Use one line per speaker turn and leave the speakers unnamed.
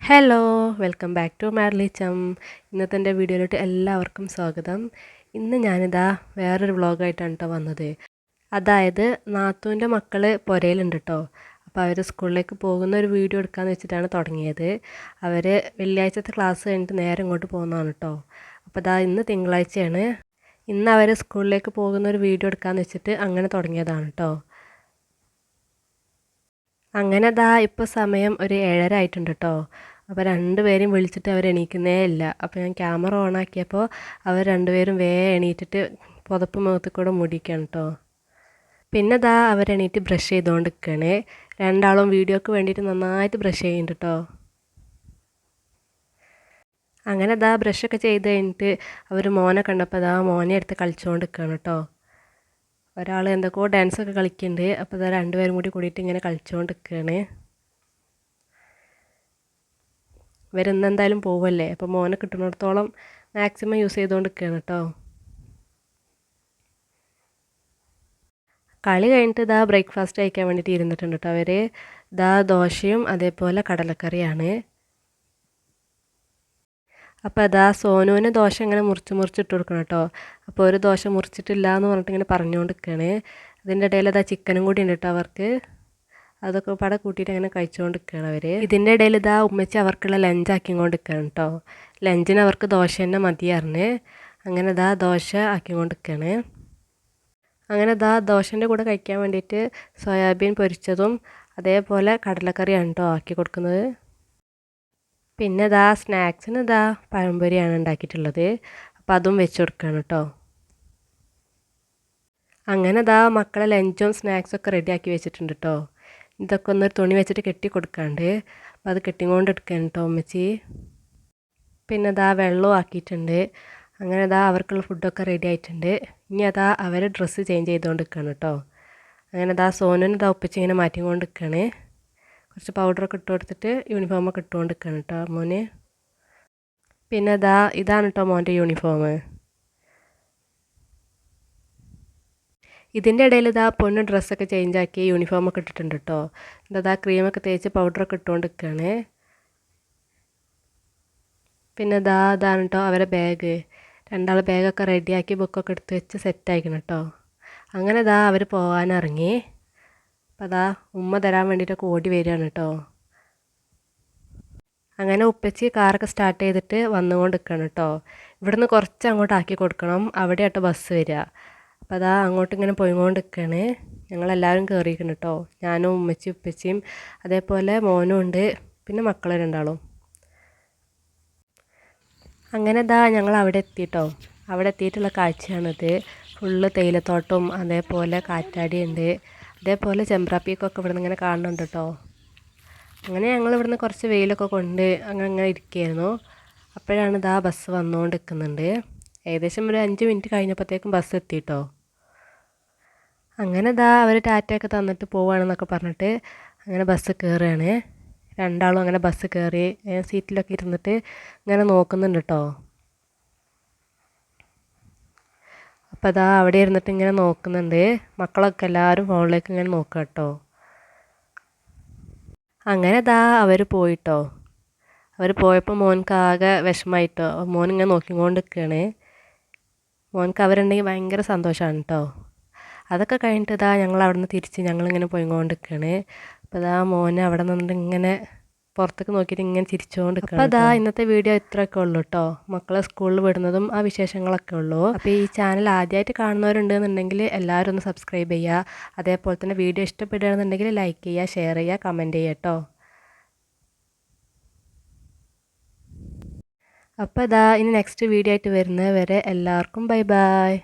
Hello, welcome back to madlychum. ഇന്നത്തെ എൻ്റെ വീഡിയോയിലോട്ട് എല്ലാവർക്കും സ്വാഗതം. ഇന്ന് ഞാനിതാ വേറൊരു വ്ളോഗായിട്ടാണ് കേട്ടോ വന്നത്. അതായത് നാത്തൂൻ്റെ മക്കൾ പുരയിലുണ്ട് കേട്ടോ. അപ്പോൾ അവർ സ്കൂളിലേക്ക് പോകുന്ന ഒരു വീഡിയോ എടുക്കാമെന്ന് വെച്ചിട്ടാണ് തുടങ്ങിയത്. അവർ വെള്ളിയാഴ്ചത്തെ ക്ലാസ് കഴിഞ്ഞിട്ട് നേരെ ഇങ്ങോട്ട് പോകുന്നതാണ് കേട്ടോ. അപ്പോൾ ഇതാ ഇന്ന് തിങ്കളാഴ്ചയാണ്. ഇന്ന് അവർ സ്കൂളിലേക്ക് പോകുന്ന ഒരു വീഡിയോ എടുക്കാമെന്ന് വെച്ചിട്ട് അങ്ങനെ തുടങ്ങിയതാണ് കേട്ടോ. അങ്ങനെ ദാ ഇപ്പോൾ സമയം ഒരു 7:30 ആയിട്ടുണ്ട് കേട്ടോ. അപ്പോൾ രണ്ടുപേരും വിളിച്ചിട്ട് അവർ എണീക്കുന്നേ ഇല്ല. അപ്പോൾ ഞാൻ ക്യാമറ ഓൺ ആക്കിയപ്പോൾ അവർ രണ്ടുപേരും എണീറ്റിട്ട് പുതപ്പ് മുഖത്ത് കൂടെ മുടിക്കുകയാണ് കേട്ടോ. പിന്നെ ദാ അവരെണീറ്റ് ബ്രഷ് ചെയ്തുകൊണ്ട് നിൽക്കുകയാണ്. രണ്ടാളും വീഡിയോക്ക് വേണ്ടിയിട്ട് നന്നായിട്ട് ബ്രഷ് ചെയ്യുന്നുണ്ട് കേട്ടോ. അങ്ങനെ ദാ ബ്രഷൊക്കെ ചെയ്ത് കഴിഞ്ഞിട്ട് അവർ മോനെ കണ്ടപ്പോൾ ദാ മോനെ എടുത്ത് കളിച്ചുകൊണ്ട് നിൽക്കുകയാണ് കേട്ടോ. ഒരാൾ എന്തൊക്കെയോ ഡാൻസൊക്കെ കളിക്കുന്നുണ്ട്. അപ്പോൾ ഇതാ രണ്ടുപേരും കൂടിയിട്ട് ഇങ്ങനെ കളിച്ചുകൊണ്ട് നിൽക്കുകയാണ്. ഇവരിന്ന് എന്തായാലും പോവല്ലേ, അപ്പോൾ മോനെ കിട്ടുന്നിടത്തോളം മാക്സിമം യൂസ് ചെയ്തുകൊണ്ട് നിൽക്കുകയാണ് കേട്ടോ. കളി കഴിഞ്ഞിട്ട് ഇതാ ബ്രേക്ക്ഫാസ്റ്റ് കഴിക്കാൻ വേണ്ടിയിട്ട് ഇരുന്നിട്ടുണ്ട് കേട്ടോ. അവർ ഇതാ ദോശയും അതേപോലെ കടലക്കറിയാണ്. അപ്പോൾ അതാ സോനുവിന് ദോശ ഇങ്ങനെ മുറിച്ചിട്ട് കൊടുക്കണം കേട്ടോ. അപ്പോൾ ഒരു ദോശ മുറിച്ചിട്ടില്ല എന്ന് പറഞ്ഞിട്ട് ഇങ്ങനെ പറഞ്ഞുകൊണ്ട് നിൽക്കുകയാണ്. അതിൻ്റെ ഇടയിൽ അതാ ചിക്കനും കൂടി ഉണ്ട് കേട്ടോ അവർക്ക്. അതൊക്കെ പടം കൂട്ടിയിട്ട് അങ്ങനെ കഴിച്ചുകൊണ്ട് നിൽക്കുകയാണ് അവർ. ഇതിൻ്റെ ഇടയിൽ ഇതാ ഉമ്മച്ചി അവർക്കുള്ള ലഞ്ച് ആക്കിക്കൊണ്ട് നിൽക്കുകയാണ് കേട്ടോ. ലഞ്ചിന് അവർക്ക് ദോശ തന്നെ മതിയായിരുന്നു. അങ്ങനെ ഇതാ ദോശ ആക്കിക്കൊണ്ട് നിൽക്കുകയാണ്. അങ്ങനെ ഇതാ ദോശൻ്റെ കൂടെ കഴിക്കാൻ വേണ്ടിയിട്ട് സോയാബീൻ പൊരിച്ചതും അതേപോലെ കടലക്കറിയാണ് കേട്ടോ ആക്കി കൊടുക്കുന്നത്. പിന്നെ ഇതാ സ്നാക്സിന് ഇതാ പഴംപൊരിയാണ് ഉണ്ടാക്കിയിട്ടുള്ളത്. അപ്പോൾ അതും വെച്ച് കൊടുക്കുകയാണ് കേട്ടോ. അങ്ങനെ ഇതാ മക്കളെ ലഞ്ചും സ്നാക്സൊക്കെ റെഡിയാക്കി വെച്ചിട്ടുണ്ട് കേട്ടോ. ഇതൊക്കെ ഒന്നൊരു തുണി വെച്ചിട്ട് കെട്ടി കൊടുക്കാണ്ട്. അപ്പോൾ അത് കെട്ടിക്കൊണ്ട് എടുക്കുകയാണ് കേട്ടോ ഉമ്മച്ചി. പിന്നെ ഇതാ വെള്ളവും ആക്കിയിട്ടുണ്ട്. അങ്ങനെ ഇതാ അവർക്കുള്ള ഫുഡൊക്കെ റെഡി ആയിട്ടുണ്ട്. ഇനി അതാ അവർ ഡ്രസ്സ് ചേഞ്ച് ചെയ്തുകൊണ്ട് നിൽക്കുകയാണ് കേട്ടോ. അങ്ങനെ ഇതാ സോനുവിന് ഇതാ ഉപ്പച്ചി ഇങ്ങനെ മാറ്റിക്കൊണ്ട് നിൽക്കുകയാണ്. കുറച്ച് പൗഡറൊക്കെ ഇട്ട് കൊടുത്തിട്ട് യൂണിഫോമൊക്കെ ഇട്ടുകൊണ്ട് നിൽക്കുകയാണ് കേട്ടോ മോന്. പിന്നെ ഇതാണ് കേട്ടോ മോൻ്റെ യൂണിഫോം. ഇതിൻ്റെ ഇടയിൽ പൊണ്ണ് ഡ്രസ്സൊക്കെ ചേഞ്ചാക്കി യൂണിഫോമൊക്കെ ഇട്ടിട്ടുണ്ട് കേട്ടോ. എന്താ ക്രീമൊക്കെ തേച്ച് പൗഡറൊക്കെ ഇട്ടുകൊണ്ട് നിൽക്കുകയാണ്. പിന്നെ ഇതാണ് കേട്ടോ അവരെ ബാഗ്. രണ്ടാൾ ബാഗൊക്കെ റെഡിയാക്കി ബുക്കൊക്കെ എടുത്ത് വെച്ച് സെറ്റായിക്കണം കേട്ടോ. അങ്ങനെ അവർ പോകാനിറങ്ങി. അപ്പോൾ ഉമ്മ തരാൻ വേണ്ടിയിട്ടൊക്കെ ഓടി വരികയാണ് കേട്ടോ. അങ്ങനെ ഉപ്പച്ചി കാറൊക്കെ സ്റ്റാർട്ട് ചെയ്തിട്ട് വന്നുകൊണ്ട് നിൽക്കണം കേട്ടോ. ഇവിടുന്ന് കുറച്ച് അങ്ങോട്ട് ആക്കി കൊടുക്കണം, അവിടെ ആട്ടോ ബസ് വരിക. അപ്പോൾ അങ്ങോട്ട് ഇങ്ങനെ പോയിക്കൊണ്ട് നിൽക്കുകയാണ്. ഞങ്ങളെല്ലാവരും കയറിയിരിക്കണം കേട്ടോ. ഞാനും ഉപ്പച്ചിയും അതേപോലെ മോനും ഉണ്ട്, പിന്നെ മക്കൾ രണ്ടാളും. അങ്ങനെ ഞങ്ങൾ അവിടെ എത്തിയിട്ടോ. അവിടെ എത്തിയിട്ടുള്ള കാഴ്ചയാണിത്. ഫുള്ള് തേയിലത്തോട്ടവും അതേപോലെ കാറ്റാടിയുണ്ട്, അതേപോലെ ചെമ്പ്രാപ്പീക്കൊക്കെ ഇവിടെ നിന്ന് ഇങ്ങനെ കാണുന്നുണ്ട് കേട്ടോ. അങ്ങനെ ഞങ്ങൾ ഇവിടുന്ന് കുറച്ച് വെയിലൊക്കെ കൊണ്ട് അങ്ങനെ ഇരിക്കുകയായിരുന്നു. അപ്പോഴാണ് ബസ് വന്നുകൊണ്ട് നിൽക്കുന്നുണ്ട്. ഏകദേശം ഒരു 5 മിനിറ്റ് കഴിഞ്ഞപ്പോഴത്തേക്കും ബസ് എത്തിയിട്ടോ. അങ്ങനെ അവർ ടാറ്റയൊക്കെ തന്നിട്ട് പോവുകയാണെന്നൊക്കെ പറഞ്ഞിട്ട് അങ്ങനെ ബസ് കയറുകയാണ്. രണ്ടാളും അങ്ങനെ ബസ് കയറി സീറ്റിലൊക്കെ ഇരുന്നിട്ട് ഇങ്ങനെ നോക്കുന്നുണ്ട് കേട്ടോ. അപ്പോൾ അവിടെ ഇരുന്നിട്ട് ഇങ്ങനെ നോക്കുന്നുണ്ട്. മക്കളൊക്കെ എല്ലാവരും ഫോണിലേക്ക് ഇങ്ങനെ നോക്കുക കേട്ടോ. അങ്ങനെ അവർ പോയിട്ടോ. അവർ പോയപ്പോൾ മോൻക്ക് ആകെ വിഷമമായിട്ടോ. മോൻ ഇങ്ങനെ നോക്കിക്കൊണ്ട് നിൽക്കുകയാണ്. മോൻക്ക് അവരുണ്ടെങ്കിൽ ഭയങ്കര സന്തോഷമാണ് കേട്ടോ. അതൊക്കെ കഴിഞ്ഞിട്ട് ഞങ്ങൾ അവിടെ നിന്ന് തിരിച്ച് ഞങ്ങളിങ്ങനെ പോയിക്കൊണ്ട് നിൽക്കുകയാണ്. അപ്പോൾ മോനെ അവിടെ നിന്നിട്ട് ഇങ്ങനെ പുറത്തേക്ക് നോക്കിയിട്ട് ഇങ്ങനെ ചിരിച്ചുകൊണ്ട് നിൽക്കുകയാണ്. അപ്പോൾ ഇന്നത്തെ വീഡിയോ ഇത്രയൊക്കെ ഉള്ളൂ കേട്ടോ. മക്കളെ സ്കൂളിൽ വിടുന്നതും ആ വിശേഷങ്ങളൊക്കെ ഉള്ളൂ. അപ്പോൾ ഈ ചാനൽ ആദ്യമായിട്ട് കാണുന്നവരുണ്ടെന്നുണ്ടെങ്കിൽ എല്ലാവരും ഒന്ന് സബ്സ്ക്രൈബ് ചെയ്യുക. അതേപോലെ തന്നെ വീഡിയോ ഇഷ്ടപ്പെടുകയാണെന്നുണ്ടെങ്കിൽ ലൈക്ക് ചെയ്യുക, ഷെയർ ചെയ്യുക, കമൻറ്റ് ചെയ്യുക കേട്ടോ. അപ്പോൾ ഇനി നെക്സ്റ്റ് വീഡിയോ ആയിട്ട് വരുന്നത് വരെ എല്ലാവർക്കും ബൈ ബൈ.